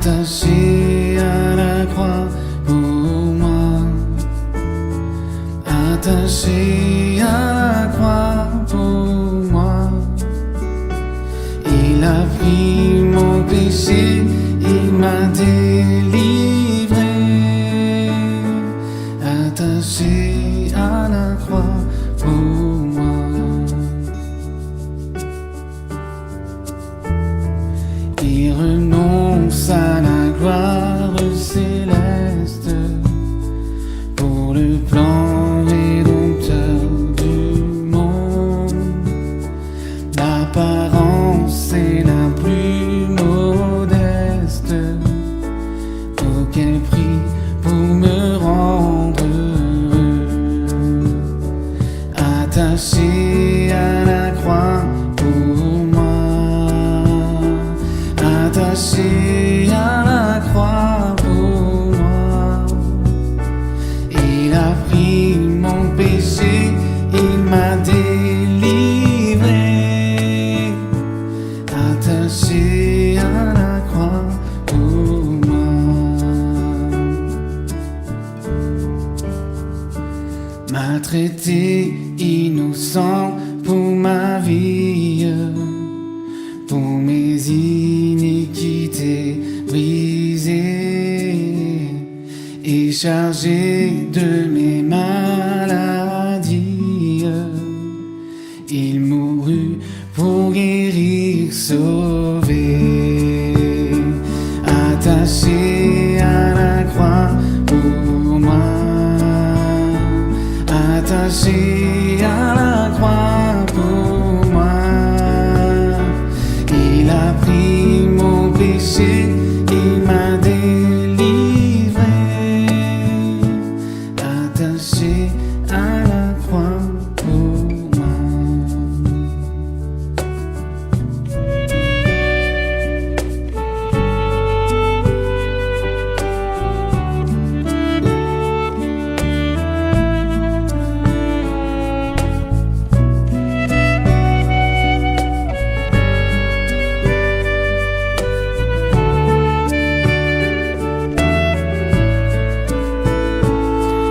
attaché à la croix pour moi, attaché à la croix pour moi. Il a pris mon péché, il m'a délivré, attaché à la croix pour moi. Il renonce à la gloire céleste pour le plan rédempteur du monde. L'apparence est la plus modeste. Pour quel prix pour me rendre heureux, attaché à la croix pour moi, attaché à la croix pour moi. Il a pris mon péché, il m'a délivré, attaché à la croix pour moi. M'a traité innocent pour ma vie, pour mes iniquités brisées et chargé de mes maladies. Il mourut pour guérir, sauver, attaché à la croix pour moi, attaché à la croix pour moi. Il a pris mon péché, il m'a délivré, attaché à la croix pour moi.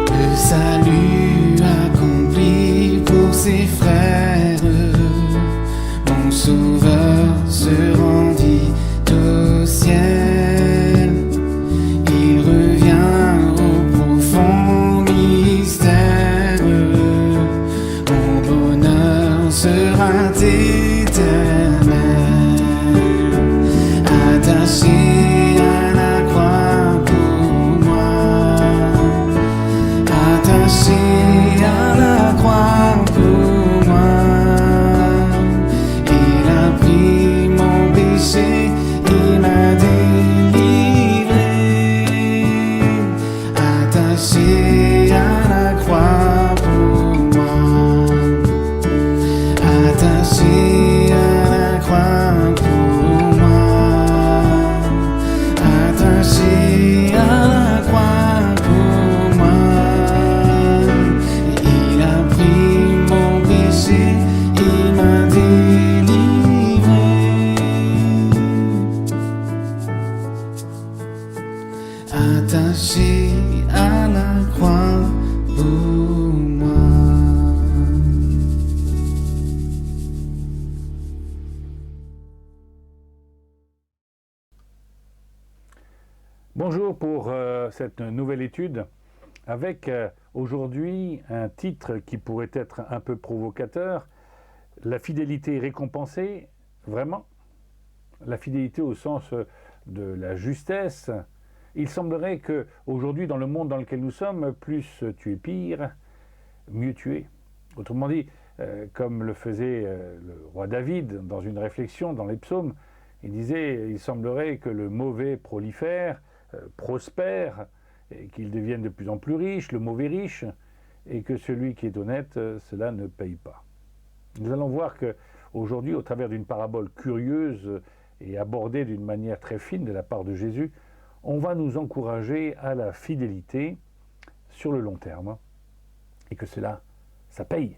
Le salut accompli pour ses frères, mon sauveur se rendit au ciel. Il revient au profond mystère, mon bonheur sera éternel, attaché à la croix pour moi, attaché à la croix pour moi. Il a pris mon péché, il m'a délivré, attaché à la croix pour moi, attaché à la croix pour moi, attaché à la croix pour moi. Il a pris mon péché, il m'a délivré, attaché à la croix pour moi. Bonjour pour cette nouvelle étude avec aujourd'hui un titre qui pourrait être un peu provocateur. La fidélité récompensée, vraiment? La fidélité au sens de la justesse. Il semblerait qu'aujourd'hui, dans le monde dans lequel nous sommes, plus tu es pire, mieux tu es. Autrement dit, comme le faisait le roi David dans une réflexion dans les psaumes, il disait, il semblerait que le mauvais prolifère, prospère, et qu'il devienne de plus en plus riche, le mauvais riche, et que celui qui est honnête, cela ne paye pas. Nous allons voir qu'aujourd'hui, au travers d'une parabole curieuse et abordée d'une manière très fine de la part de Jésus, on va nous encourager à la fidélité sur le long terme, et que cela, ça paye.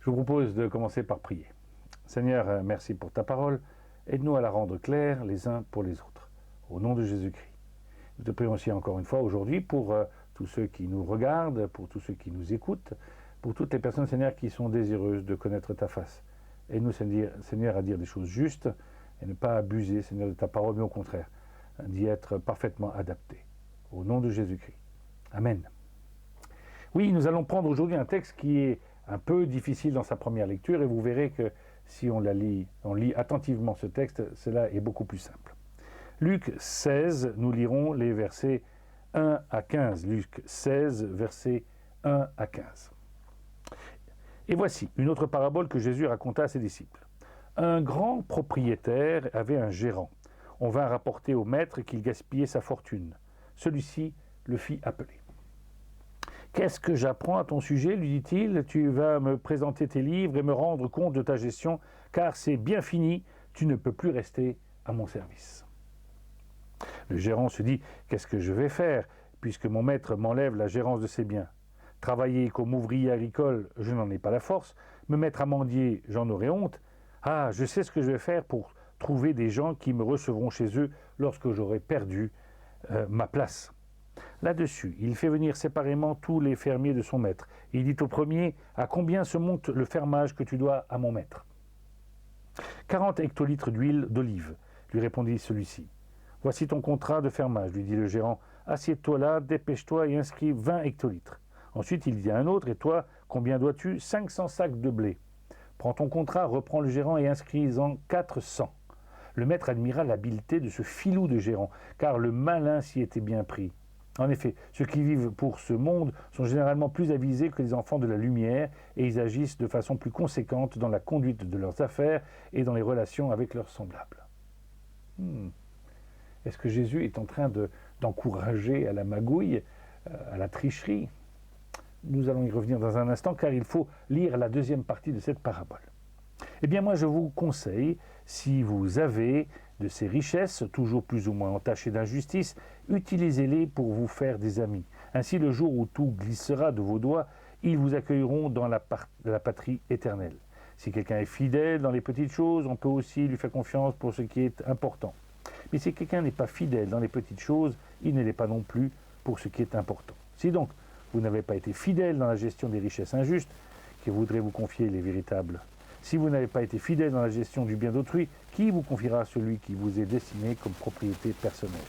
Je vous propose de commencer par prier. Seigneur, merci pour ta parole. Aide-nous à la rendre claire les uns pour les autres. au nom de Jésus-Christ. Nous te prions aussi encore une fois aujourd'hui pour tous ceux qui nous regardent, pour tous ceux qui nous écoutent, pour toutes les personnes, Seigneur, qui sont désireuses de connaître ta face. Aide-nous, Seigneur, à dire des choses justes et ne pas abuser, Seigneur, de ta parole, mais au contraire, d'y être parfaitement adapté. Au nom de Jésus-Christ. Amen. Oui, nous allons prendre aujourd'hui un texte qui est un peu difficile dans sa première lecture, et vous verrez que si on lit attentivement ce texte, cela est beaucoup plus simple. Luc 16, nous lirons les versets 1 à 15. Luc 16, versets 1 à 15. Et voici une autre parabole que Jésus raconta à ses disciples. Un grand propriétaire avait un gérant. On vint rapporter au maître qu'il gaspillait sa fortune. Celui-ci le fit appeler. « Qu'est-ce que j'apprends à ton sujet, lui dit-il. Tu vas me présenter tes livres et me rendre compte de ta gestion, car c'est bien fini, tu ne peux plus rester à mon service. » Le gérant se dit « Qu'est-ce que je vais faire, puisque mon maître m'enlève la gérance de ses biens? Travailler comme ouvrier agricole, je n'en ai pas la force. Me mettre à mendier, j'en aurai honte. Ah, je sais ce que je vais faire pour trouver des gens qui me recevront chez eux lorsque j'aurai perdu ma place. » Là-dessus, il fait venir séparément tous les fermiers de son maître. Il dit au premier, « À combien se monte le fermage que tu dois à mon maître ?»« 40 hectolitres d'huile d'olive, lui répondit celui-ci. « Voici ton contrat de fermage, lui dit le gérant. Assieds-toi là, dépêche-toi et inscris 20 hectolitres. Ensuite, il dit à un autre, « Et toi, combien dois-tu? 500 sacs de blé. Prends ton contrat, reprends le gérant et inscris-en 400. » Le maître admira l'habileté de ce filou de gérant, car le malin s'y était bien pris. En effet, ceux qui vivent pour ce monde sont généralement plus avisés que les enfants de la lumière, et ils agissent de façon plus conséquente dans la conduite de leurs affaires et dans les relations avec leurs semblables. Est-ce que Jésus est en train d'encourager à la magouille, à la tricherie? Nous allons y revenir dans un instant, car il faut lire la deuxième partie de cette parabole. Eh bien moi je vous conseille, si vous avez de ces richesses, toujours plus ou moins entachées d'injustice, utilisez-les pour vous faire des amis. Ainsi le jour où tout glissera de vos doigts, ils vous accueilleront dans la patrie éternelle. Si quelqu'un est fidèle dans les petites choses, on peut aussi lui faire confiance pour ce qui est important. Mais si quelqu'un n'est pas fidèle dans les petites choses, il ne l'est pas non plus pour ce qui est important. Si donc vous n'avez pas été fidèle dans la gestion des richesses injustes, que voudrez vous confier les véritables? Si vous n'avez pas été fidèle dans la gestion du bien d'autrui, qui vous confiera celui qui vous est destiné comme propriété personnelle?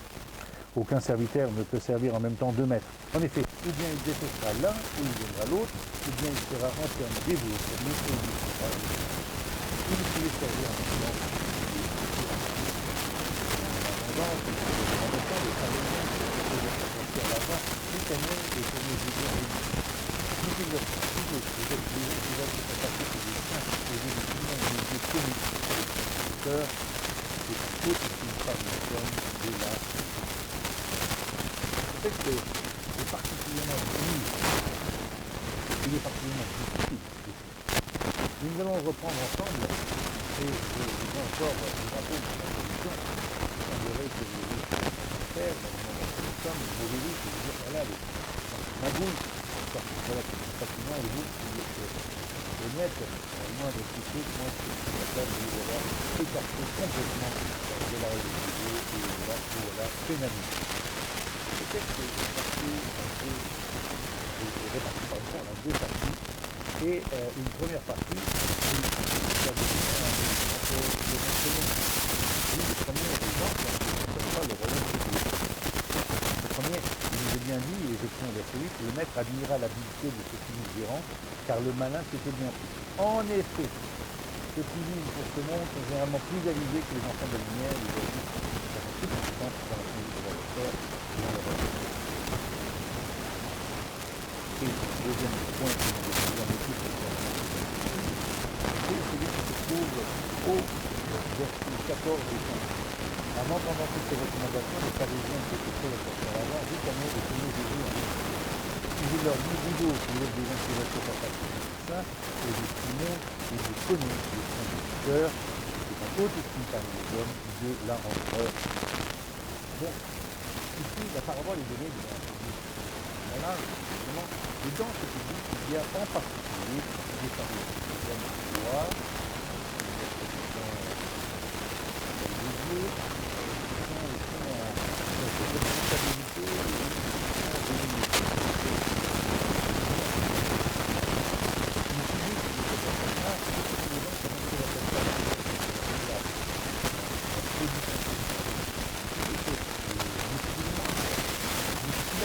Aucun serviteur ne peut servir en même temps 2 maîtres. En effet, ou bien il détestera l'un, ou il viendra l'autre, ou bien il sera entièrement dévoué au premier, ou il sera l'autre. Si vous pouvez servir en même temps, en même temps, les travailleurs qui peuvent sortir à l'avant, les camions et pour nous aider en ligne. Nous exerçons toujours les activités qui vont se passer que des saints, les éditions, les yeux connus, les constructeurs, et toute une formation de la Le texte est particulièrement dur, il est particulièrement difficile. Nous allons le reprendre ensemble, et je vais encore vous rappeler de la position. Il semblerait que les faire dans le moment où nous sommes, vous avez vu, que vous dire, voilà, les magouilles, voilà, facilement, et vous, vous êtes honnête, moins de soucis, moins de soucis, vous voilà, écarté complètement de la règle de Dieu, et voilà, pénalisé. Le texte est réparti en 2 parties, et une première partie, c'est le premier exemple, ce sera le royaume de Dieu. Le premier, il nous est bien dit, et je prends verset 8, le maître admira l'habileté de ce qui nous gérant, car le malin s'était bien pris. En effet, ceux qui vivent pour ce monde sont généralement plus avisés que les enfants de la lumière, et les agissent de façon plus conséquente dans la conduite de leur affaires et dans leur relation. Et le deuxième point que nous devons noter, c'est celui qui se trouve au verset 14 et 15. En entendant toutes ces recommandations, les pharisiens qui étaient prêts à sortir avant ricanèrent et tenaient Jésus en vie. Il leur dit, vous autres, vous êtes des intellectuels à partir de ça, et vous Simon, et vous connaissez les conducteurs, c'est en haute estime parmi les hommes, Dieu l'a empereur. Bon, ici, la parabole est donnée devant un public. Voilà, justement, et dans ce public, il y a en particulier des pharisiens, des hommes de foi, des expressions de Dieu, qui sont en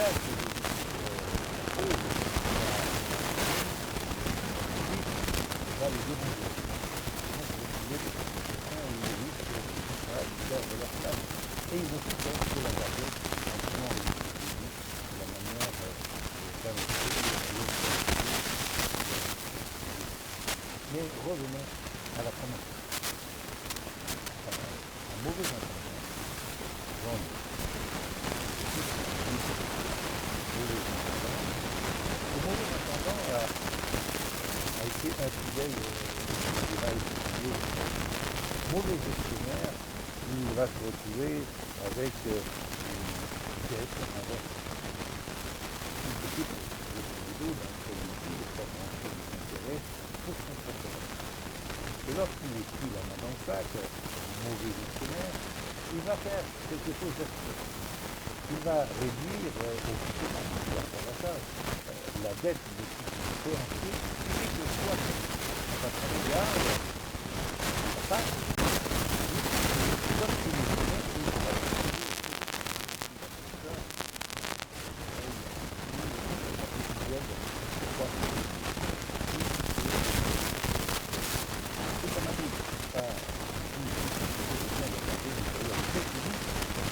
là que va les déranger. Donc, vous trouvez des situations où les risques ils perdent leur place. Et ils vont tout faire pour la garder en prenant les risques de la manière de faire les choses. Mais revenons à la première question. Un mauvais intendant, Jean le mauvais intendant a été infidèle, il va étudier. Mauvais gestionnaire, il va se retrouver avec une dette envers une petite vidéo d'un produit de pas grand-chose d'intérêt pour son propre. Et lorsqu'il est pris la main dans le sac, un mauvais gestionnaire, il va faire quelque chose d'astucieux. Il va réduire au maximum la dette de son créancier, et que soit ça va très bien, ça passe, comme il est fait, il va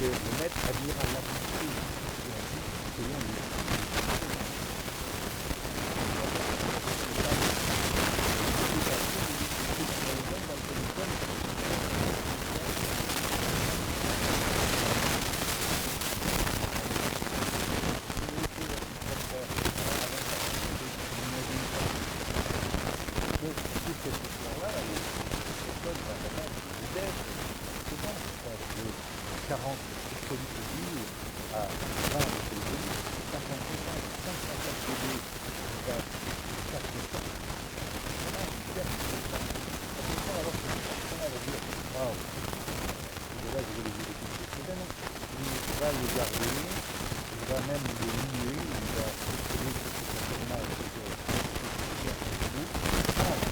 de le mettre à dire à l'appliquer selon lui.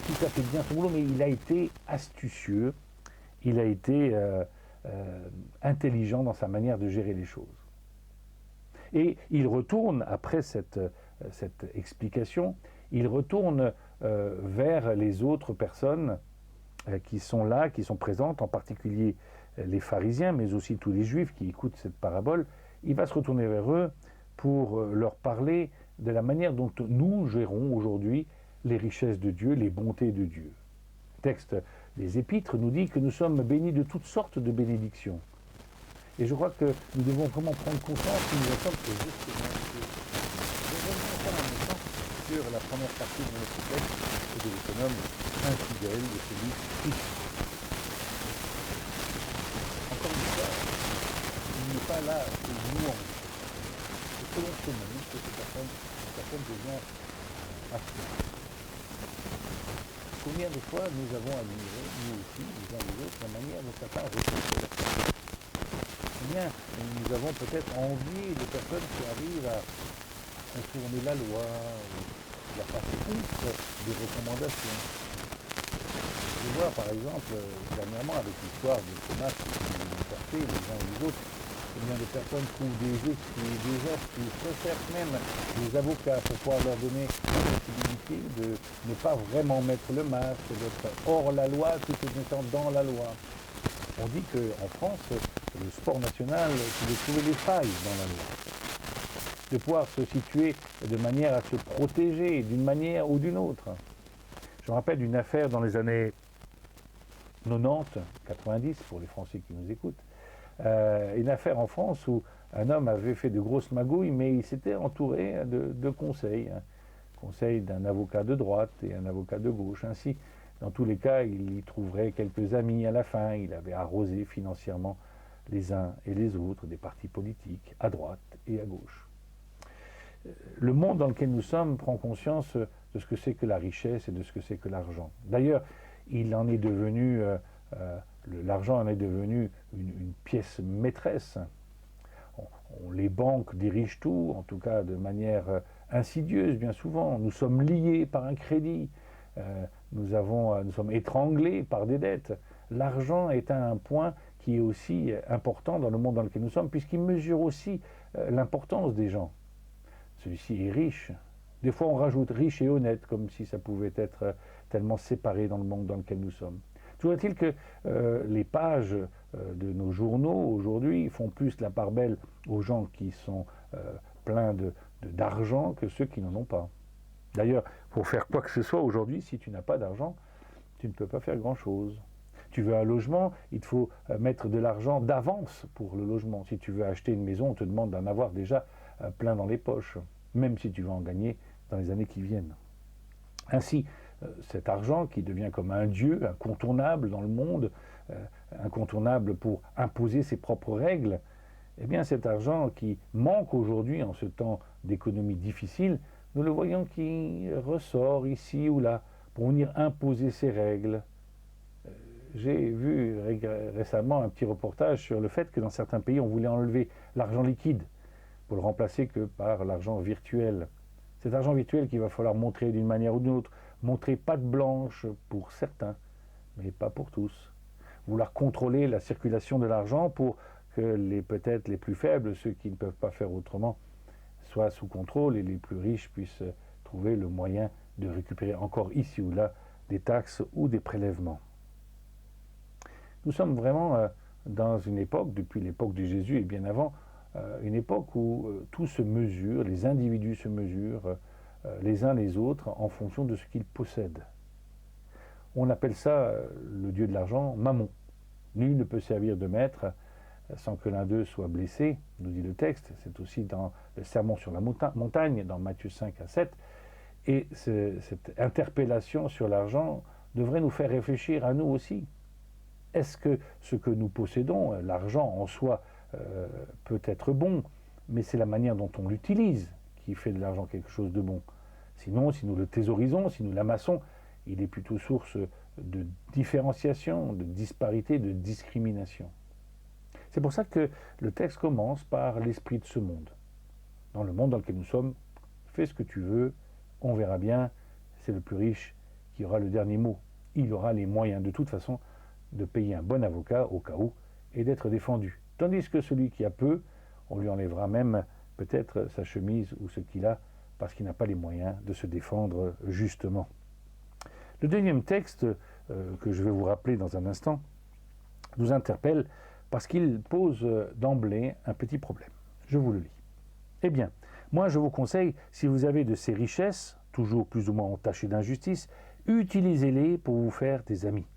Tout à fait bien son boulot, mais il a été astucieux, il a été intelligent dans sa manière de gérer les choses. Et il retourne, après cette explication, il retourne vers les autres personnes qui sont là, qui sont présentes, en particulier les pharisiens, mais aussi tous les juifs qui écoutent cette parabole. Il va se retourner vers eux pour leur parler de la manière dont nous gérons aujourd'hui les richesses de Dieu, les bontés de Dieu. Le texte des Épîtres nous dit que nous sommes bénis de toutes sortes de bénédictions. Et je crois que nous devons vraiment prendre conscience que nous sommes que gestionnaires de Dieu. Nous revenons encore un instant sur la première partie de notre texte, et de l'économe infidèle de celui qui. Encore une fois, il n'est pas là que nous en selon ce monde que cette personne devient absurde. Combien de fois nous avons admiré, nous aussi, les uns les autres, la manière dont certains réfléchissent leur personne. Combien nous avons peut-être envié de personnes qui arrivent à contourner la loi, ou à passer outre des recommandations. Je vois par exemple, dernièrement, avec l'histoire de ce masque qui nous portait les uns et les autres, combien de personnes trouvent des excuses, des astuces, recherchent même des avocats pour pouvoir leur donner la possibilité de ne pas vraiment mettre le masque, d'être hors la loi tout en étant dans la loi. On dit qu'en France, le sport national, c'est de trouver des failles dans la loi, de pouvoir se situer de manière à se protéger d'une manière ou d'une autre. Je me rappelle d'une affaire dans les années 90, 90 pour les Français qui nous écoutent, une affaire en France où un homme avait fait de grosses magouilles, mais il s'était entouré de conseils, conseils d'un avocat de droite et un avocat de gauche. Ainsi, dans tous les cas, il y trouverait quelques amis à la fin. Il avait arrosé financièrement les uns et les autres des partis politiques, à droite et à gauche. Le monde dans lequel nous sommes prend conscience de ce que c'est que la richesse et de ce que c'est que l'argent. D'ailleurs, il en est devenu... l'argent en est devenu une pièce maîtresse. Les banques dirigent tout, en tout cas de manière insidieuse bien souvent. Nous sommes liés par un crédit, nous sommes étranglés par des dettes. L'argent est un point qui est aussi important dans le monde dans lequel nous sommes, puisqu'il mesure aussi l'importance des gens. celui-ci est riche. Des fois, on rajoute riche et honnête, comme si ça pouvait être tellement séparé dans le monde dans lequel nous sommes. Toujours est-il que les pages de nos journaux aujourd'hui font plus la part belle aux gens qui sont pleins d'argent que ceux qui n'en ont pas. D'ailleurs, pour faire quoi que ce soit aujourd'hui, si tu n'as pas d'argent, tu ne peux pas faire grand-chose. Tu veux un logement, il te faut mettre de l'argent d'avance pour le logement. Si tu veux acheter une maison, on te demande d'en avoir déjà plein dans les poches, même si tu veux en gagner dans les années qui viennent. Ainsi, cet argent qui devient comme un dieu incontournable dans le monde, incontournable pour imposer ses propres règles, eh bien cet argent qui manque aujourd'hui en ce temps d'économie difficile, nous le voyons qui ressort ici ou là pour venir imposer ses règles. J'ai vu récemment un petit reportage sur le fait que dans certains pays, on voulait enlever l'argent liquide pour le remplacer que par l'argent virtuel. Cet argent virtuel qu'il va falloir montrer d'une manière ou d'une autre, montrer patte blanche pour certains, mais pas pour tous. Vouloir contrôler la circulation de l'argent pour que peut-être les plus faibles, ceux qui ne peuvent pas faire autrement, soient sous contrôle et les plus riches puissent trouver le moyen de récupérer encore ici ou là des taxes ou des prélèvements. Nous sommes vraiment dans une époque, depuis l'époque de Jésus et bien avant, une époque où tout se mesure, les individus se mesurent les uns les autres en fonction de ce qu'ils possèdent. On appelle ça le dieu de l'argent, Mammon. Nul ne peut servir de maître sans que l'un d'eux soit blessé, nous dit le texte. C'est aussi dans le sermon sur la montagne, dans Matthieu 5 à 7. Et cette interpellation sur l'argent devrait nous faire réfléchir à nous aussi. Est-ce que ce que nous possédons, l'argent en soi, peut être bon, mais c'est la manière dont on l'utilise qui fait de l'argent quelque chose de bon. Sinon, si nous le thésaurisons, si nous l'amassons, il est plutôt source de différenciation, de disparité, de discrimination. C'est pour ça que le texte commence par l'esprit de ce monde. Dans le monde dans lequel nous sommes, fais ce que tu veux, on verra bien, c'est le plus riche qui aura le dernier mot. Il aura les moyens de toute façon de payer un bon avocat au cas où et d'être défendu. Tandis que celui qui a peu, on lui enlèvera même peut-être sa chemise ou ce qu'il a parce qu'il n'a pas les moyens de se défendre justement. Le deuxième texte que je vais vous rappeler dans un instant nous interpelle parce qu'il pose d'emblée un petit problème. Je vous le lis. Eh bien, moi je vous conseille, si vous avez de ces richesses, toujours plus ou moins entachées d'injustice, utilisez-les pour vous faire des amis.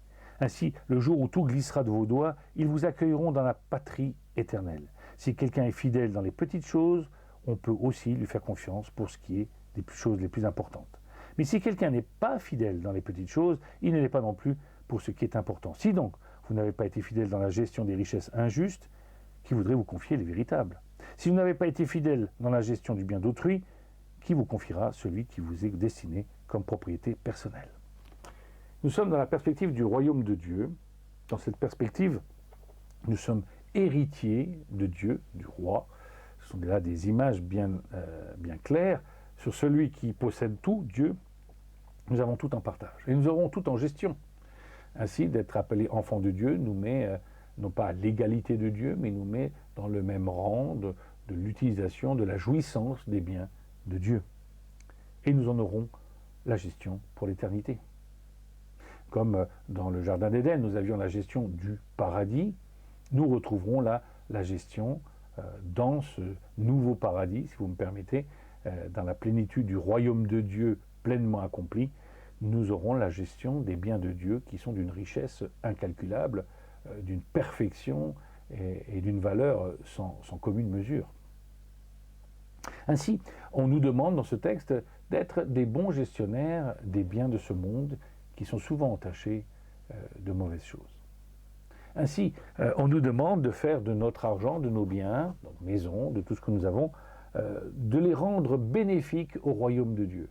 Ainsi, le jour où tout glissera de vos doigts, ils vous accueilleront dans la patrie éternelle. Si quelqu'un est fidèle dans les petites choses, on peut aussi lui faire confiance pour ce qui est des choses les plus importantes. Mais si quelqu'un n'est pas fidèle dans les petites choses, il ne l'est pas non plus pour ce qui est important. Si donc vous n'avez pas été fidèle dans la gestion des richesses injustes, qui voudrait vous confier les véritables? Si vous n'avez pas été fidèle dans la gestion du bien d'autrui, qui vous confiera celui qui vous est destiné comme propriété personnelle? Nous sommes dans la perspective du royaume de Dieu. Dans cette perspective, nous sommes héritiers de Dieu, du roi. Ce sont là des images bien claires sur celui qui possède tout, Dieu. Nous avons tout en partage et nous aurons tout en gestion. Ainsi, d'être appelé enfant de Dieu nous met, non pas à l'égalité de Dieu, mais nous met dans le même rang de l'utilisation, de la jouissance des biens de Dieu. Et nous en aurons la gestion pour l'éternité. Comme dans le Jardin d'Éden, nous avions la gestion du paradis, nous retrouverons là la gestion dans ce nouveau paradis, si vous me permettez, dans la plénitude du royaume de Dieu pleinement accompli, nous aurons la gestion des biens de Dieu qui sont d'une richesse incalculable, d'une perfection et d'une valeur sans commune mesure. Ainsi, on nous demande dans ce texte d'être des bons gestionnaires des biens de ce monde qui sont souvent entachés de mauvaises choses. Ainsi, on nous demande de faire de notre argent, de nos biens, de nos maisons, de tout ce que nous avons, de les rendre bénéfiques au royaume de Dieu.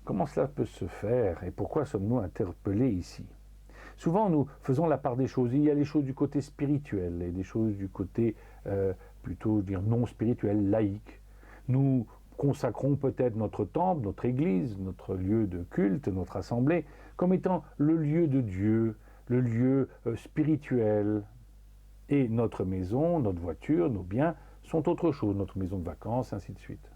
Comment cela peut se faire et pourquoi sommes-nous interpellés ici? Souvent, nous faisons la part des choses. Il y a les choses du côté spirituel et des choses du côté plutôt dire non spirituel, laïque. Nous consacrons peut-être notre temple, notre église, notre lieu de culte, notre assemblée, comme étant le lieu de Dieu, le lieu spirituel. Et notre maison, notre voiture, nos biens sont autre chose, notre maison de vacances, ainsi de suite.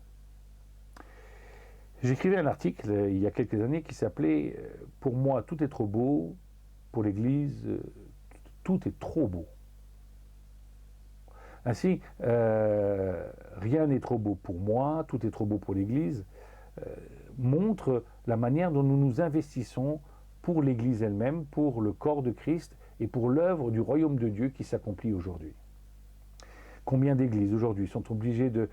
J'écrivais un article il y a quelques années qui s'appelait « Pour moi, tout est trop beau, pour l'Église, tout est trop beau ». Ainsi, rien n'est trop beau pour moi, tout est trop beau pour l'Église, montre la manière dont nous nous investissons pour l'Église elle-même, pour le corps de Christ et pour l'œuvre du royaume de Dieu qui s'accomplit aujourd'hui. Combien d'églises aujourd'hui sont obligées de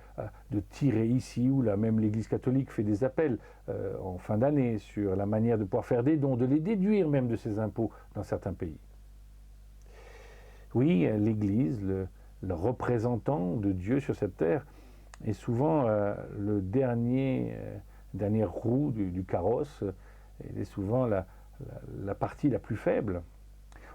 tirer ici ou là, même l'Église catholique fait des appels en fin d'année sur la manière de pouvoir faire des dons, de les déduire même de ses impôts dans certains pays. Oui, l'Église, le représentant de Dieu sur cette terre, est souvent le dernière roue du carrosse, elle est souvent la partie la plus faible.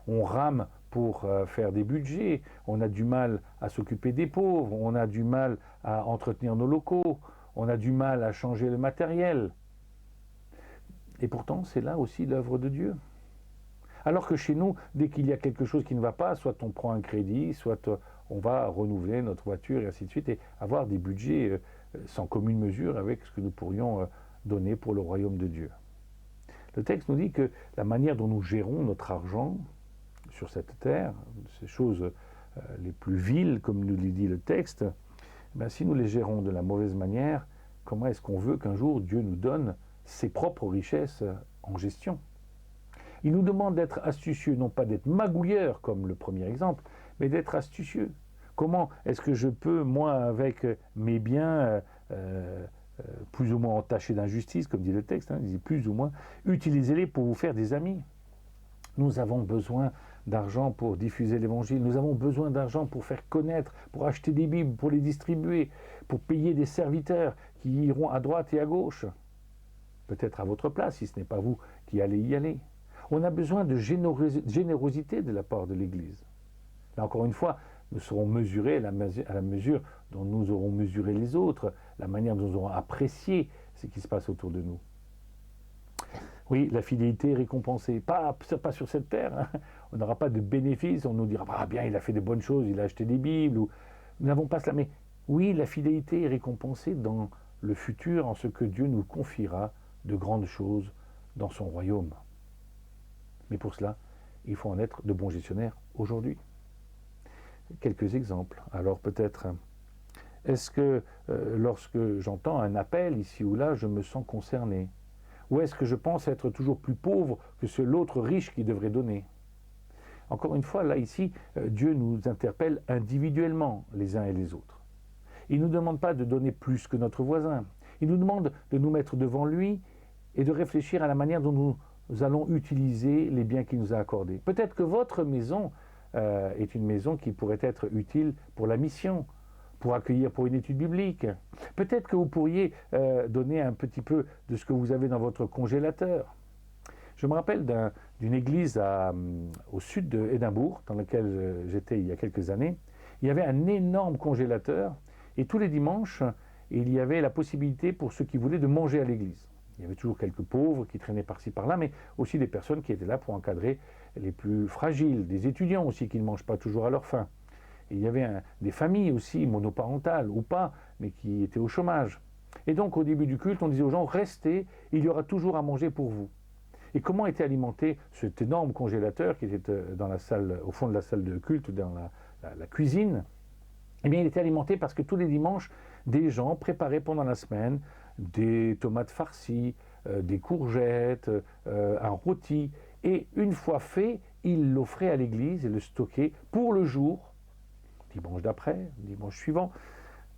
On rame pour faire des budgets, on a du mal à s'occuper des pauvres, on a du mal à entretenir nos locaux, on a du mal à changer le matériel. Et pourtant, c'est là aussi l'œuvre de Dieu. Alors que chez nous, dès qu'il y a quelque chose qui ne va pas, soit on prend un crédit, soit on va renouveler notre voiture et ainsi de suite, et avoir des budgets sans commune mesure avec ce que nous pourrions donner pour le royaume de Dieu. Le texte nous dit que la manière dont nous gérons notre argent sur cette terre, ces choses les plus viles, comme nous le dit le texte, si nous les gérons de la mauvaise manière, comment est-ce qu'on veut qu'un jour Dieu nous donne ses propres richesses en gestion? Il nous demande d'être astucieux, non pas d'être magouilleur comme le premier exemple, mais d'être astucieux. Comment est-ce que je peux, moi, avec mes biens plus ou moins entachés d'injustice, comme dit le texte, il dit plus ou moins, utilisez-les pour vous faire des amis. Nous avons besoin d'argent pour diffuser l'évangile, nous avons besoin d'argent pour faire connaître, pour acheter des Bibles, pour les distribuer, pour payer des serviteurs qui iront à droite et à gauche. Peut-être à votre place, si ce n'est pas vous qui allez y aller. On a besoin de générosité de la part de l'Église. Là encore une fois, nous serons mesurés à la mesure dont nous aurons mesuré les autres, la manière dont nous aurons apprécié ce qui se passe autour de nous. Oui, la fidélité est récompensée. Pas sur cette terre. Hein. On n'aura pas de bénéfices, on nous dira « Ah bien, il a fait de bonnes choses, il a acheté des Bibles. » Ou... Nous n'avons pas cela. Mais oui, la fidélité est récompensée dans le futur, en ce que Dieu nous confiera de grandes choses dans son royaume. Mais pour cela, il faut en être de bons gestionnaires aujourd'hui. Quelques exemples. Alors peut-être, est-ce que lorsque j'entends un appel ici ou là, je me sens concerné? Ou est-ce que je pense être toujours plus pauvre que l'autre riche qui devrait donner? Encore une fois, là, ici, Dieu nous interpelle individuellement, les uns et les autres. Il ne nous demande pas de donner plus que notre voisin. Il nous demande de nous mettre devant lui et de réfléchir à la manière dont nous allons utiliser les biens qu'il nous a accordés. Peut-être que votre maison est une maison qui pourrait être utile pour la mission, pour accueillir pour une étude biblique. Peut-être que vous pourriez donner un petit peu de ce que vous avez dans votre congélateur. Je me rappelle d'une église au sud d'Édimbourg, dans laquelle j'étais il y a quelques années. Il y avait un énorme congélateur, et tous les dimanches, il y avait la possibilité pour ceux qui voulaient de manger à l'église. Il y avait toujours quelques pauvres qui traînaient par-ci par-là, mais aussi des personnes qui étaient là pour encadrer les plus fragiles, des étudiants aussi qui ne mangent pas toujours à leur faim. Et il y avait des familles aussi, monoparentales ou pas, mais qui étaient au chômage. Et donc au début du culte, on disait aux gens, restez, il y aura toujours à manger pour vous. Et comment était alimenté cet énorme congélateur qui était dans la salle, au fond de la salle de culte, dans la cuisine? Eh bien, il était alimenté parce que tous les dimanches, des gens préparaient pendant la semaine des tomates farcies, des courgettes, un rôti. Et une fois fait, ils l'offraient à l'église et le stockaient pour le jour, dimanche d'après, dimanche suivant,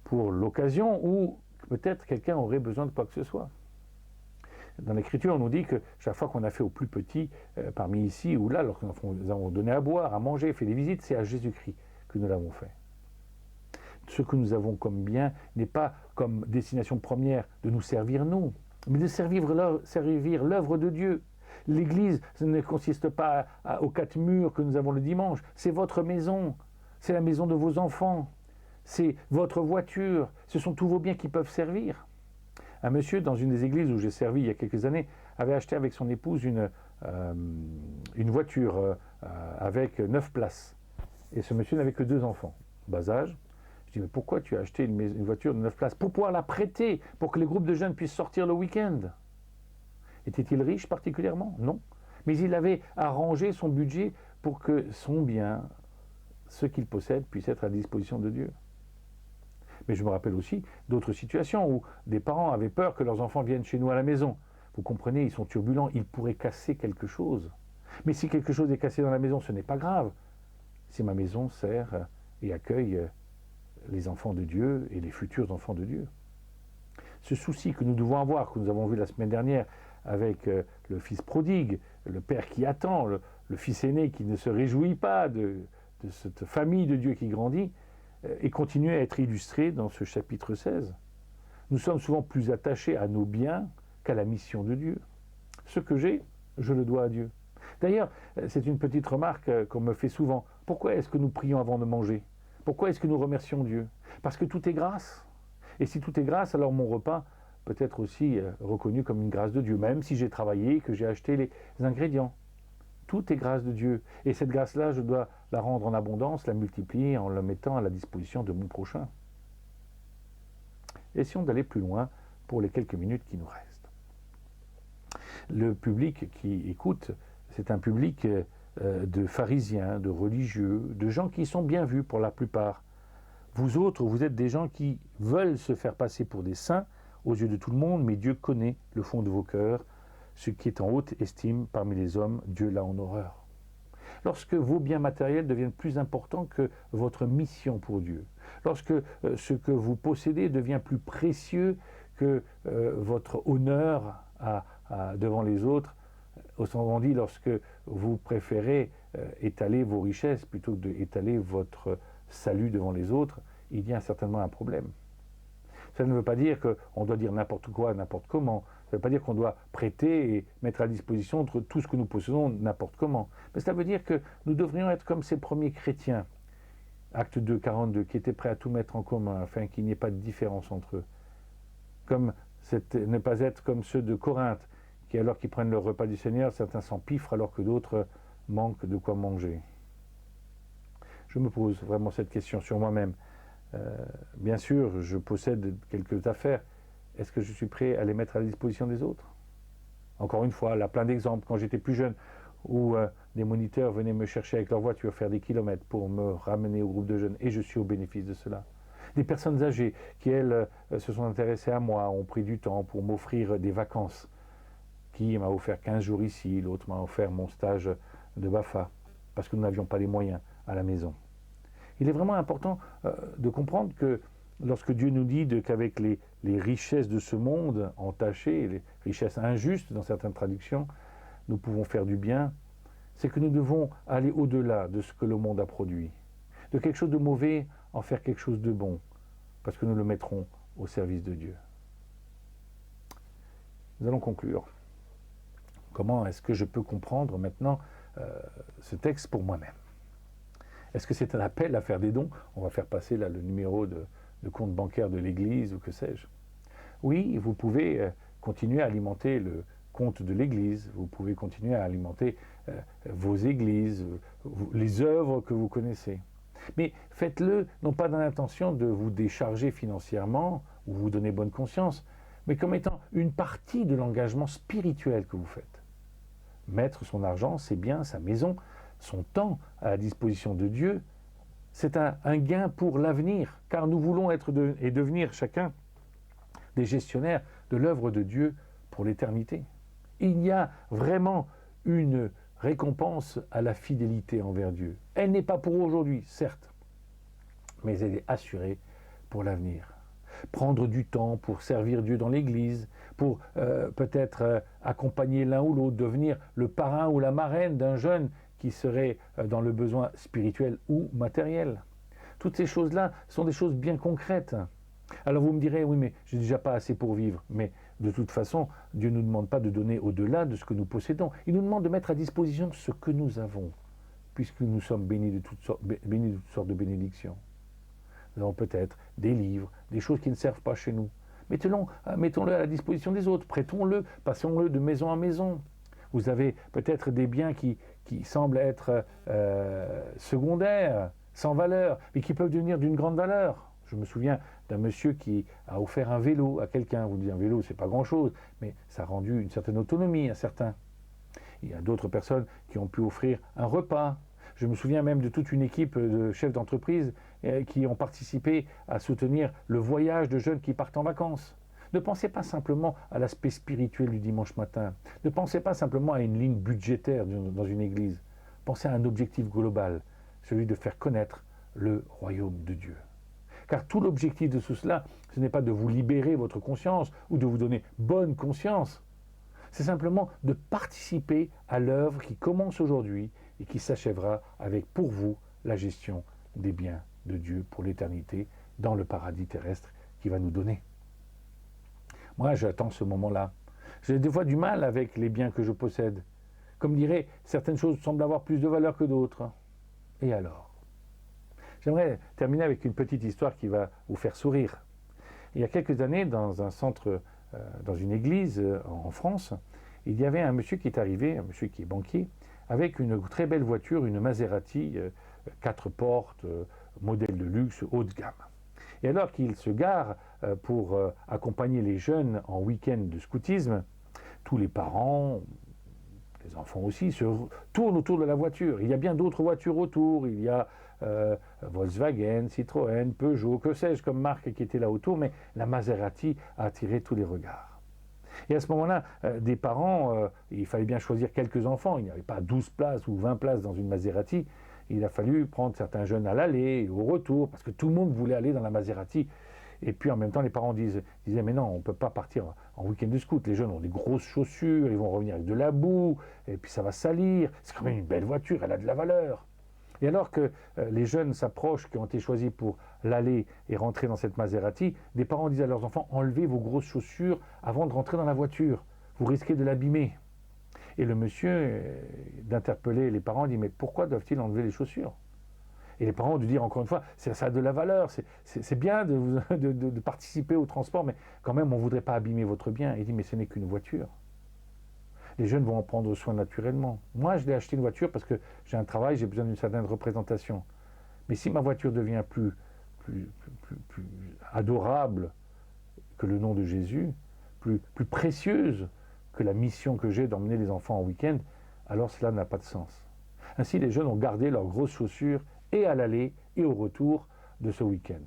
pour l'occasion où peut-être quelqu'un aurait besoin de quoi que ce soit. Dans l'Écriture, on nous dit que chaque fois qu'on a fait au plus petit, parmi ici ou là, lorsque nous avons donné à boire, à manger, fait des visites, c'est à Jésus-Christ que nous l'avons fait. Ce que nous avons comme bien n'est pas comme destination première de nous servir nous, mais de servir l'œuvre de Dieu. L'Église ne consiste pas aux 4 murs que nous avons le dimanche, c'est votre maison, c'est la maison de vos enfants, c'est votre voiture, ce sont tous vos biens qui peuvent servir. Un monsieur, dans une des églises où j'ai servi il y a quelques années, avait acheté avec son épouse une voiture avec 9 places. Et ce monsieur n'avait que 2 enfants, bas âge. Je dis, mais pourquoi tu as acheté une voiture de 9 places? Pour pouvoir la prêter, pour que les groupes de jeunes puissent sortir le week-end. Était-il riche particulièrement? Non. Mais il avait arrangé son budget pour que son bien, ce qu'il possède, puisse être à la disposition de Dieu. Mais je me rappelle aussi d'autres situations où des parents avaient peur que leurs enfants viennent chez nous à la maison. Vous comprenez, ils sont turbulents, ils pourraient casser quelque chose. Mais si quelque chose est cassé dans la maison, ce n'est pas grave. Si ma maison sert et accueille les enfants de Dieu et les futurs enfants de Dieu. Ce souci que nous devons avoir, que nous avons vu la semaine dernière avec le fils prodigue, le père qui attend, le fils aîné qui ne se réjouit pas de cette famille de Dieu qui grandit, et continue à être illustré dans ce chapitre 16. Nous sommes souvent plus attachés à nos biens qu'à la mission de Dieu. Ce que j'ai, je le dois à Dieu. D'ailleurs, c'est une petite remarque qu'on me fait souvent. Pourquoi est-ce que nous prions avant de manger? Pourquoi est-ce que nous remercions Dieu? Parce que tout est grâce. Et si tout est grâce, alors mon repas peut être aussi reconnu comme une grâce de Dieu, même si j'ai travaillé, que j'ai acheté les ingrédients. Tout est grâce de Dieu. Et cette grâce-là, je dois la rendre en abondance, la multiplier en la mettant à la disposition de mon prochain. Essayons d'aller plus loin pour les quelques minutes qui nous restent. Le public qui écoute, c'est un public de pharisiens, de religieux, de gens qui sont bien vus pour la plupart. Vous autres, vous êtes des gens qui veulent se faire passer pour des saints aux yeux de tout le monde, mais Dieu connaît le fond de vos cœurs. Ce qui est en haute estime parmi les hommes, Dieu l'a en horreur. Lorsque vos biens matériels deviennent plus importants que votre mission pour Dieu, lorsque ce que vous possédez devient plus précieux que votre honneur devant les autres, autrement dit, lorsque vous préférez étaler vos richesses plutôt que d'étaler votre salut devant les autres, il y a certainement un problème. Ça ne veut pas dire qu'on doit dire n'importe quoi, n'importe comment. Ça ne veut pas dire qu'on doit prêter et mettre à disposition tout ce que nous possédons n'importe comment. Mais cela veut dire que nous devrions être comme ces premiers chrétiens, Acte 2, 42, qui étaient prêts à tout mettre en commun afin qu'il n'y ait pas de différence entre eux. Ne pas être comme ceux de Corinthe, qui alors qu'ils prennent le repas du Seigneur, certains s'empiffrent alors que d'autres manquent de quoi manger. Je me pose vraiment cette question sur moi-même. Bien sûr, je possède quelques affaires. Est-ce que je suis prêt à les mettre à la disposition des autres? Encore une fois, là, plein d'exemples. Quand j'étais plus jeune, où des moniteurs venaient me chercher avec leur voiture, faire des kilomètres pour me ramener au groupe de jeunes, et je suis au bénéfice de cela. Des personnes âgées qui, elles, se sont intéressées à moi, ont pris du temps pour m'offrir des vacances. Qui m'a offert 15 jours ici, l'autre m'a offert mon stage de BAFA, parce que nous n'avions pas les moyens à la maison. Il est vraiment important de comprendre que lorsque Dieu nous dit qu'avec les richesses de ce monde entachées, les richesses injustes dans certaines traductions, nous pouvons faire du bien, c'est que nous devons aller au-delà de ce que le monde a produit. De quelque chose de mauvais, en faire quelque chose de bon, parce que nous le mettrons au service de Dieu. Nous allons conclure. Comment est-ce que je peux comprendre maintenant ce texte pour moi-même? Est-ce que c'est un appel à faire des dons? On va faire passer là le numéro de compte bancaire de l'Église ou que sais-je. Oui, vous pouvez continuer à alimenter le compte de l'Église, vous pouvez continuer à alimenter vos églises, les œuvres que vous connaissez. Mais faites-le non pas dans l'intention de vous décharger financièrement ou vous donner bonne conscience, mais comme étant une partie de l'engagement spirituel que vous faites. Mettre son argent, ses biens, sa maison, son temps à la disposition de Dieu, c'est un gain pour l'avenir, car nous voulons être et devenir chacun des gestionnaires de l'œuvre de Dieu pour l'éternité. Il y a vraiment une récompense à la fidélité envers Dieu. Elle n'est pas pour aujourd'hui, certes, mais elle est assurée pour l'avenir. Prendre du temps pour servir Dieu dans l'Église, pour peut-être accompagner l'un ou l'autre, devenir le parrain ou la marraine d'un jeune qui serait dans le besoin spirituel ou matériel. Toutes ces choses-là sont des choses bien concrètes. Alors vous me direz, oui, mais j'ai déjà pas assez pour vivre. Mais de toute façon, Dieu ne nous demande pas de donner au-delà de ce que nous possédons. Il nous demande de mettre à disposition ce que nous avons, puisque nous sommes bénis de toutes sortes de bénédictions. Nous avons peut-être des livres, des choses qui ne servent pas chez nous. Mettons-le à la disposition des autres, prêtons-le, passons-le de maison en maison. Vous avez peut-être des biens qui semblent être secondaires, sans valeur, mais qui peuvent devenir d'une grande valeur. Je me souviens d'un monsieur qui a offert un vélo à quelqu'un. Vous dites un vélo, c'est pas grand-chose, mais ça a rendu une certaine autonomie à certains. Il y a d'autres personnes qui ont pu offrir un repas. Je me souviens même de toute une équipe de chefs d'entreprise qui ont participé à soutenir le voyage de jeunes qui partent en vacances. Ne pensez pas simplement à l'aspect spirituel du dimanche matin. Ne pensez pas simplement à une ligne budgétaire dans une église. Pensez à un objectif global, celui de faire connaître le royaume de Dieu. Car tout l'objectif de tout cela, ce n'est pas de vous libérer votre conscience ou de vous donner bonne conscience. C'est simplement de participer à l'œuvre qui commence aujourd'hui et qui s'achèvera avec pour vous la gestion des biens de Dieu pour l'éternité dans le paradis terrestre qu'il va nous donner. Moi, j'attends ce moment-là. J'ai des fois du mal avec les biens que je possède. Comme dirait, certaines choses semblent avoir plus de valeur que d'autres. Et alors ? J'aimerais terminer avec une petite histoire qui va vous faire sourire. Il y a quelques années, dans un centre, dans une église en France, il y avait un monsieur qui est arrivé, un monsieur qui est banquier, avec une très belle voiture, une Maserati, 4 portes, modèle de luxe, haut de gamme. Et alors qu'il se gare pour accompagner les jeunes en week-end de scoutisme, tous les parents, les enfants aussi, se tournent autour de la voiture. Il y a bien d'autres voitures autour, il y a Volkswagen, Citroën, Peugeot, que sais-je comme marque qui était là autour, mais la Maserati a attiré tous les regards. Et à ce moment-là, des parents, il fallait bien choisir quelques enfants, il n'y avait pas 12 places ou 20 places dans une Maserati, il a fallu prendre certains jeunes à l'aller et au retour, parce que tout le monde voulait aller dans la Maserati. Et puis en même temps, les parents disaient, mais non, on ne peut pas partir en week-end de scout. Les jeunes ont des grosses chaussures, ils vont revenir avec de la boue, et puis ça va salir. C'est quand même une belle voiture, elle a de la valeur. Et alors que les jeunes s'approchent, qui ont été choisis pour l'aller et rentrer dans cette Maserati, des parents disent à leurs enfants, enlevez vos grosses chaussures avant de rentrer dans la voiture. Vous risquez de l'abîmer. Et le monsieur, d'interpeller les parents, dit, mais pourquoi doivent-ils enlever les chaussures ? Et les parents ont dû dire encore une fois, ça a de la valeur, c'est bien de participer au transport, mais quand même on ne voudrait pas abîmer votre bien. Il dit, mais ce n'est qu'une voiture. Les jeunes vont en prendre soin naturellement. Moi, je l'ai acheté une voiture parce que j'ai un travail, j'ai besoin d'une certaine représentation. Mais si ma voiture devient plus adorable que le nom de Jésus, plus précieuse que la mission que j'ai d'emmener les enfants en week-end, alors cela n'a pas de sens. Ainsi, les jeunes ont gardé leurs grosses chaussures et à l'aller et au retour de ce week-end.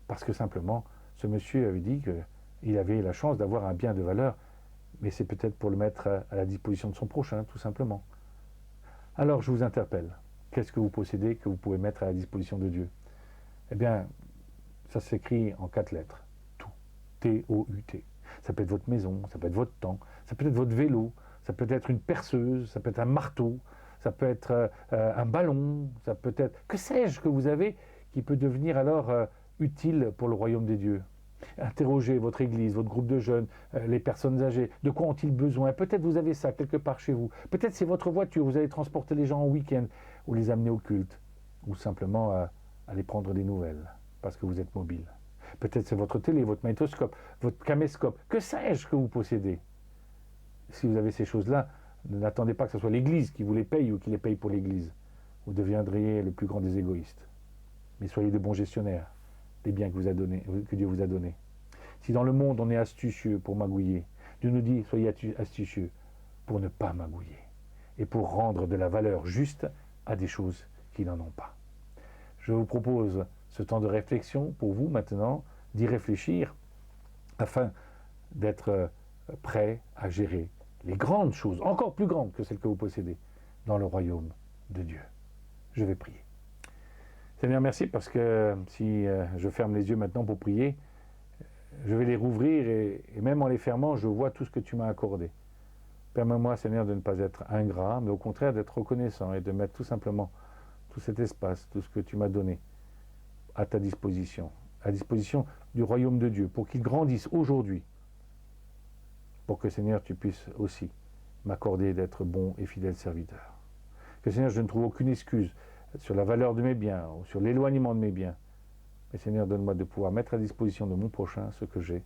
Parce que simplement, ce monsieur avait dit qu'il avait la chance d'avoir un bien de valeur, mais c'est peut-être pour le mettre à la disposition de son prochain, tout simplement. Alors je vous interpelle, qu'est-ce que vous possédez que vous pouvez mettre à la disposition de Dieu ? Eh bien, ça s'écrit en 4 lettres, tout, T-O-U-T. Ça peut être votre maison, ça peut être votre temps, ça peut être votre vélo, ça peut être une perceuse, ça peut être un marteau, ça peut être un ballon, ça peut être, que sais-je que vous avez qui peut devenir alors utile pour le royaume des dieux. Interrogez votre église, votre groupe de jeunes, les personnes âgées, de quoi ont-ils besoin ? Peut-être vous avez ça quelque part chez vous, peut-être c'est votre voiture, vous allez transporter les gens en week-end, ou les amener au culte, ou simplement aller prendre des nouvelles, parce que vous êtes mobile. Peut-être c'est votre télé, votre magnétoscope, votre caméscope, que sais-je que vous possédez ? Si vous avez ces choses-là, n'attendez pas que ce soit l'Église qui vous les paye ou qui les paye pour l'Église. Vous deviendriez le plus grand des égoïstes. Mais soyez de bons gestionnaires des biens que Dieu vous a donnés. Si dans le monde on est astucieux pour magouiller, Dieu nous dit soyez astucieux pour ne pas magouiller et pour rendre de la valeur juste à des choses qui n'en ont pas. Je vous propose ce temps de réflexion pour vous maintenant, d'y réfléchir afin d'être prêt à gérer les grandes choses, encore plus grandes que celles que vous possédez, dans le royaume de Dieu. Je vais prier. Seigneur, merci parce que si je ferme les yeux maintenant pour prier, je vais les rouvrir et même en les fermant, je vois tout ce que tu m'as accordé. Permets-moi, Seigneur, de ne pas être ingrat, mais au contraire d'être reconnaissant et de mettre tout simplement tout cet espace, tout ce que tu m'as donné à ta disposition, à disposition du royaume de Dieu, pour qu'il grandisse aujourd'hui, pour que, Seigneur, tu puisses aussi m'accorder d'être bon et fidèle serviteur. Que, Seigneur, je ne trouve aucune excuse sur la valeur de mes biens ou sur l'éloignement de mes biens. Mais, Seigneur, donne-moi de pouvoir mettre à disposition de mon prochain ce que j'ai,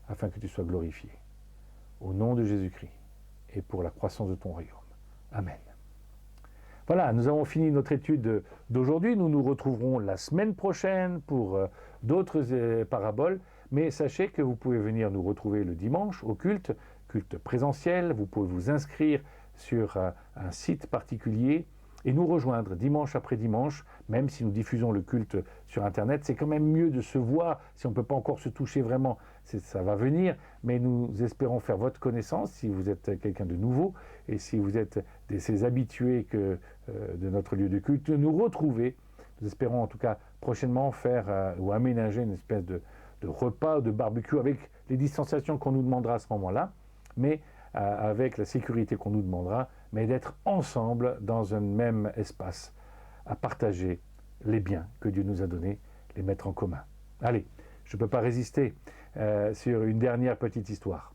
afin que tu sois glorifié. Au nom de Jésus-Christ et pour la croissance de ton royaume. Amen. Voilà, nous avons fini notre étude d'aujourd'hui. Nous nous retrouverons la semaine prochaine pour d'autres paraboles. Mais sachez que vous pouvez venir nous retrouver le dimanche au culte présentiel. Vous pouvez vous inscrire sur un site particulier et nous rejoindre dimanche après dimanche, même si nous diffusons le culte sur Internet. C'est quand même mieux de se voir, si on ne peut pas encore se toucher vraiment, ça va venir, mais nous espérons faire votre connaissance si vous êtes quelqu'un de nouveau et si vous êtes ces habitués de notre lieu de culte, nous retrouver. Nous espérons en tout cas prochainement faire ou aménager une espèce de repas, de barbecue avec les distanciations qu'on nous demandera à ce moment-là, mais avec la sécurité qu'on nous demandera, mais d'être ensemble dans un même espace, à partager les biens que Dieu nous a donnés, les mettre en commun. Allez, je ne peux pas résister sur une dernière petite histoire.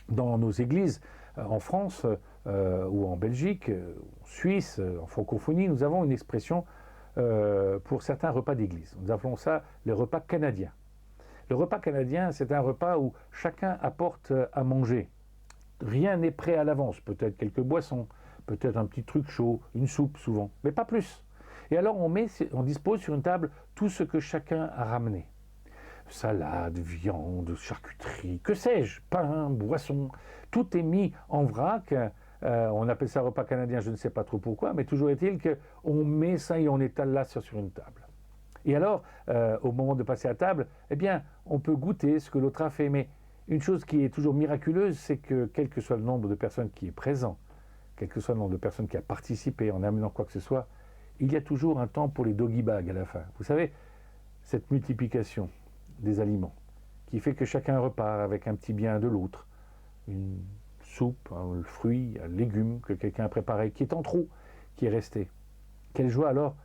Dans nos églises, en France ou en Belgique, en Suisse, en francophonie, nous avons une expression pour certains repas d'église. Nous appelons ça les repas canadiens. Le repas canadien, c'est un repas où chacun apporte à manger. Rien n'est prêt à l'avance, peut-être quelques boissons, peut-être un petit truc chaud, une soupe souvent, mais pas plus. Et alors on dispose sur une table tout ce que chacun a ramené. Salade, viande, charcuterie, que sais-je, pain, boisson, tout est mis en vrac. On appelle ça repas canadien, je ne sais pas trop pourquoi, mais toujours est-il qu'on met ça et on étale là sur une table. Et alors, au moment de passer à table, eh bien, on peut goûter ce que l'autre a fait, mais une chose qui est toujours miraculeuse, c'est que quel que soit le nombre de personnes qui est présent, quel que soit le nombre de personnes qui a participé en amenant quoi que ce soit, il y a toujours un temps pour les doggy bags à la fin. Vous savez, cette multiplication des aliments qui fait que chacun repart avec un petit bien de l'autre, une soupe, un fruit, un légume que quelqu'un a préparé, qui est en trop, qui est resté. Quelle joie alors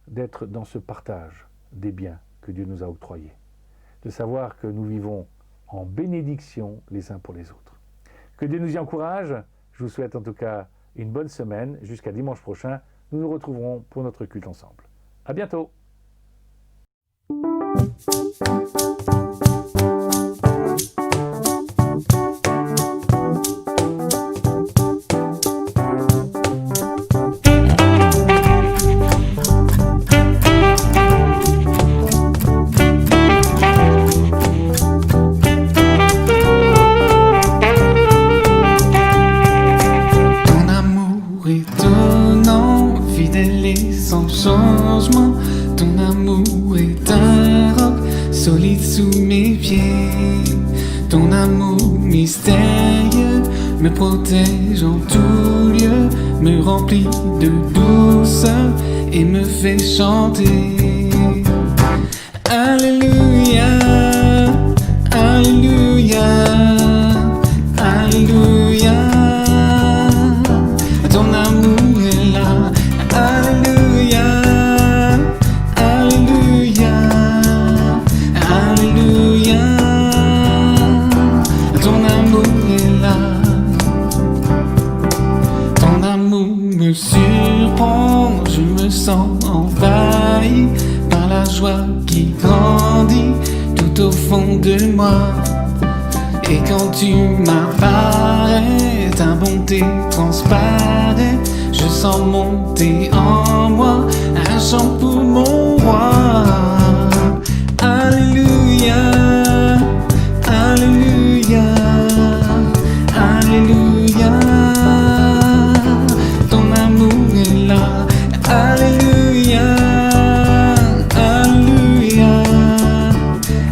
d'être dans ce partage des biens que Dieu nous a octroyés, de savoir que nous vivons en bénédiction les uns pour les autres. Que Dieu nous y encourage. Je vous souhaite en tout cas une bonne semaine. Jusqu'à dimanche prochain, nous nous retrouverons pour notre culte ensemble. À bientôt. Ton amour est un roc solide sous mes pieds. Ton amour mystérieux me protège en tout lieu, me remplit de douceur et me fait chanter. Alléluia, Alléluia, Alléluia. Ton amour est là. Alléluia, Alléluia, Alléluia. Ton amour est là. Ton amour me surprend, je me sens envahi par la joie qui grandit tout au fond de moi. Et quand tu m'apparais, ta bonté transparaît. Je sens monter en moi un chant pour mon roi. Alléluia, Alléluia, Alléluia. Ton amour est là. Alléluia, Alléluia,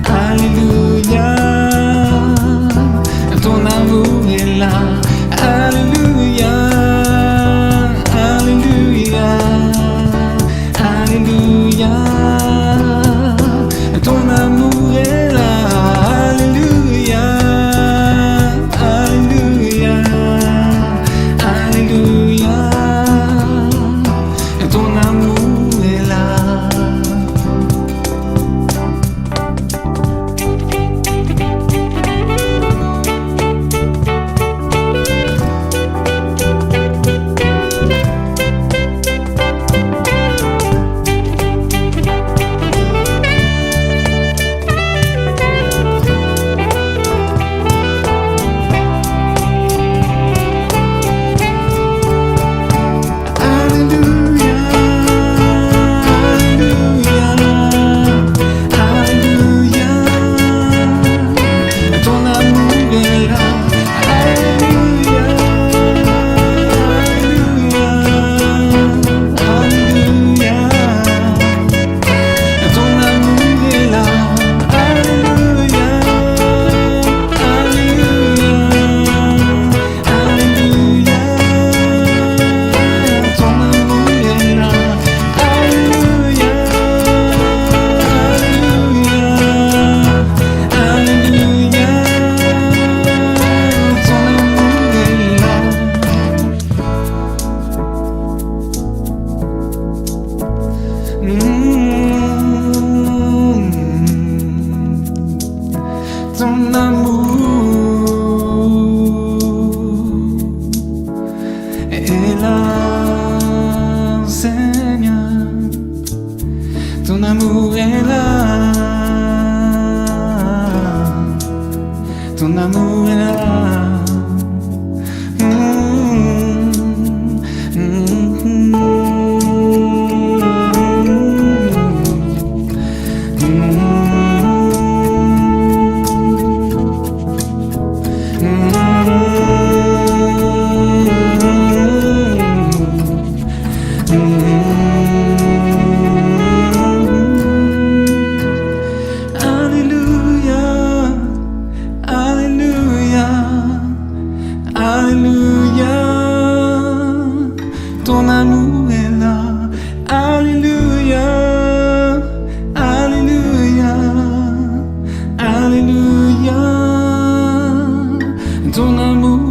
Alléluia. Ton amour est là. Alléluia, Alléluia, Alléluia. amour est là. Ton amour est là. Ton amour est là, alléluia, alléluia, alléluia. Ton amour